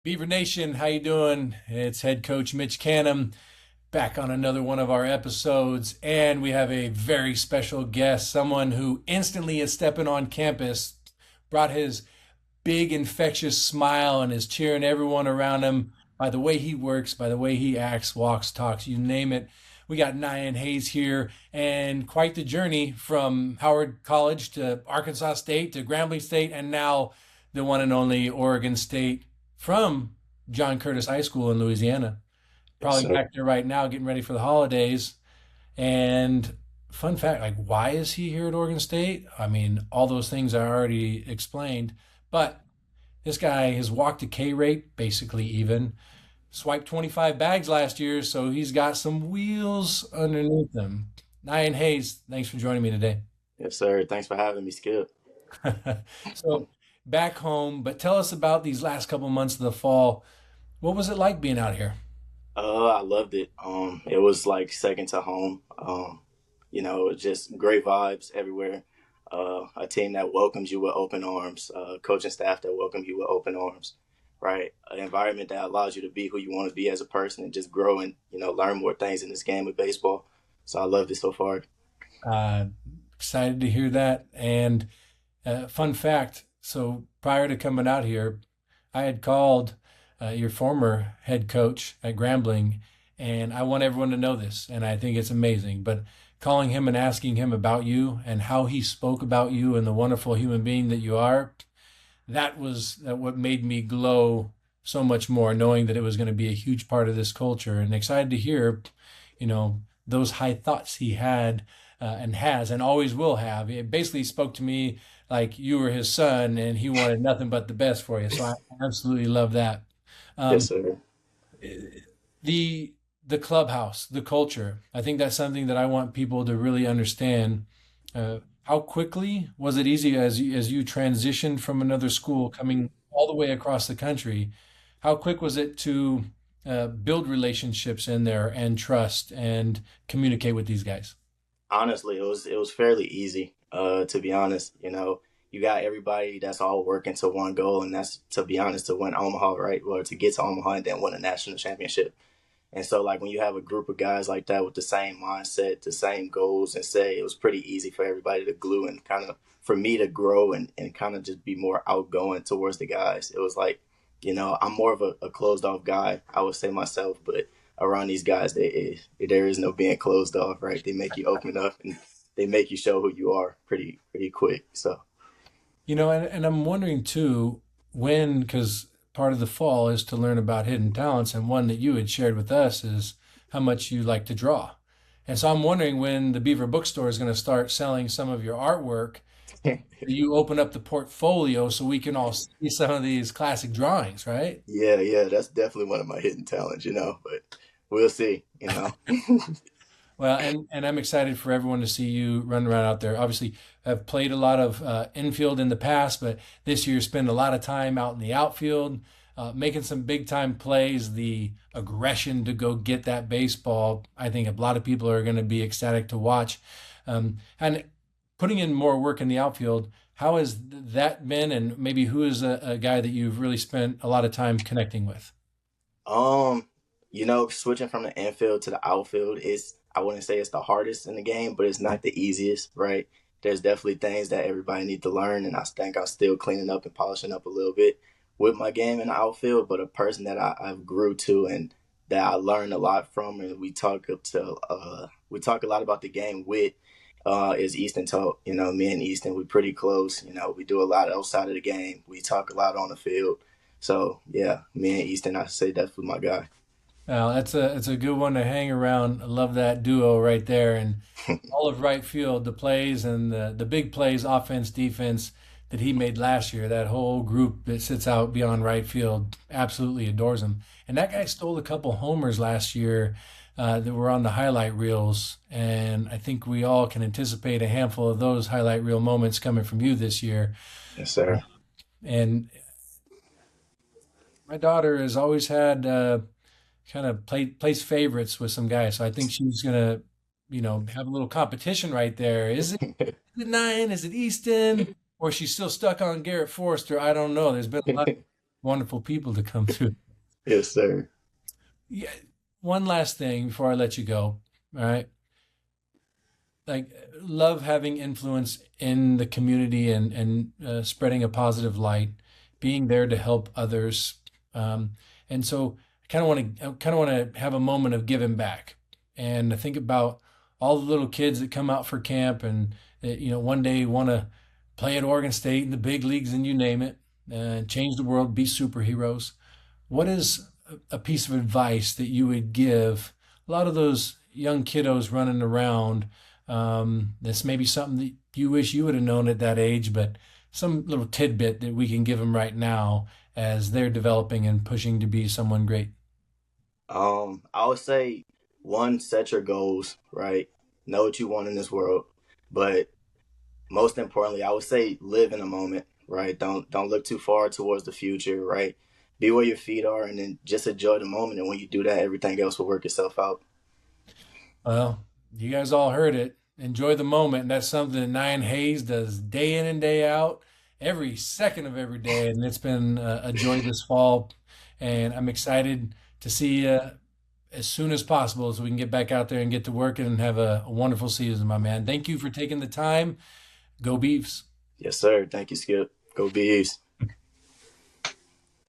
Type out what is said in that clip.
Beaver Nation, how you doing? It's head coach Mitch Canham back on another one of our episodes, and we have a very special guest, someone who instantly is stepping on campus, brought his big infectious smile and is cheering everyone around him by the way he works, by the way he acts, walks, talks, you name it. We got Nyan Hayes here, and quite the journey from Howard College to Arkansas State to Grambling State, and now the one and only Oregon State from John Curtis High School in Louisiana. Yes, Probably sir. back there right now getting ready for the holidays. And fun fact, like, why is he here at Oregon State? I mean, all those things I already explained, but this guy has walked a K rate, basically even, swiped 25 bags last year, so he's got some wheels underneath him. Nyan Hayes, thanks for joining me today. Yes, sir. Thanks for having me, Skip. So back home, but tell us about these last couple months of the fall. What was it like being out here? I loved it. It was like second to home. Just great vibes everywhere. A team that welcomes you with open arms, coaching staff that welcome you with open arms, right? An environment that allows you to be who you want to be as a person and just grow and, learn more things in this game of baseball. So I loved it so far. Uh, Excited to hear that. And fun fact, so prior to coming out here, I had called your former head coach at Grambling, and I want everyone to know this, and I think it's amazing. But calling him and asking him about you and how he spoke about you and the wonderful human being that you are, that was what made me glow so much more, knowing that it was going to be a huge part of this culture, and excited to hear, those high thoughts he had and has and always will have. It basically spoke to me like you were his son and he wanted nothing but the best for you. So I absolutely love that. Yes, Um, sir. the the clubhouse, the culture. I think that's something that I want people to really understand. How quickly was it easy as you transitioned from another school, coming all the way across the country? How quick was it to build relationships in there and trust and communicate with these guys? Honestly, it was fairly easy. To be honest, you got everybody that's all working to one goal, and that's to be honest to win Omaha, right? Or to get to Omaha and then win a national championship. And so, like when you have a group of guys like that with the same mindset, the same goals, and say it was pretty easy for everybody to glue and kind of for me to grow and kind of just be more outgoing towards the guys. It was like, I'm more of a closed off guy, I would say myself, but around these guys, there is no being closed off, right? They make you open up and they make you show who you are pretty quick. So And I'm wondering too, when, because part of the fall is to learn about hidden talents, and one that you had shared with us is how much you like to draw. And so I'm wondering when the Beaver Bookstore is going to start selling some of your artwork, you open up the portfolio so we can all see some of these classic drawings, right? yeah, that's definitely one of my hidden talents, but we'll see. Well, and I'm excited for everyone to see you run around out there. Obviously, I've played a lot of infield in the past, but this year spend a lot of time out in the outfield, making some big time plays. The aggression to go get that baseball, I think a lot of people are going to be ecstatic to watch. And putting in more work in the outfield, how has that been? And maybe who is a guy that you've really spent a lot of time connecting with? Um, Switching from the infield to the outfield is I wouldn't say it's the hardest in the game, but it's not the easiest, right? There's definitely things that everybody need to learn, and I think I'm still cleaning up and polishing up a little bit with my game in the outfield. But a person that I've grew to and that I learned a lot from, and we talk a lot about the game with, is Easton Tote. Me and Easton, we pretty close. We do a lot outside of the game. We talk a lot on the field. So yeah, me and Easton, I say definitely my guy. Well, that's a good one to hang around. I love that duo right there, and all of right field, the plays and the big plays, offense, defense that he made last year. That whole group that sits out beyond right field absolutely adores him. And that guy stole a couple homers last year that were on the highlight reels, and I think we all can anticipate a handful of those highlight reel moments coming from you this year. Yes, sir. And my daughter has always had kind of place favorites with some guys. So I think she's gonna, have a little competition right there. Is it Nine? Is it Easton? Or she's still stuck on Garrett Forrester? I don't know. There's been a lot. wonderful people to come through. Yes, sir. Yeah. One last thing before I let you go. All right. Like, love having influence in the community and spreading a positive light, being there to help others. And so I kind of want to have a moment of giving back. And I think about all the little kids that come out for camp and one day want to play at Oregon State in the big leagues and you name it, change the world, be superheroes. What is a piece of advice that you would give a lot of those young kiddos running around? This may be something that you wish you would have known at that age, but some little tidbit that we can give them right now as they're developing and pushing to be someone great. I would say one, set your goals, right? Know what you want in this world, but most importantly, I would say live in a moment, right? Don't look too far towards the future, right? Be where your feet are, and then just enjoy the moment. And when you do that, everything else will work itself out. Well, you guys all heard it. Enjoy the moment. And that's something that Nyan Hayes does day in and day out, every second of every day. And it's been a joy this fall. And I'm excited to see you as soon as possible so we can get back out there and get to work and have a wonderful season, my man. Thank you for taking the time. Go Beavs. Yes, sir. Thank you, Skip. Go Bees.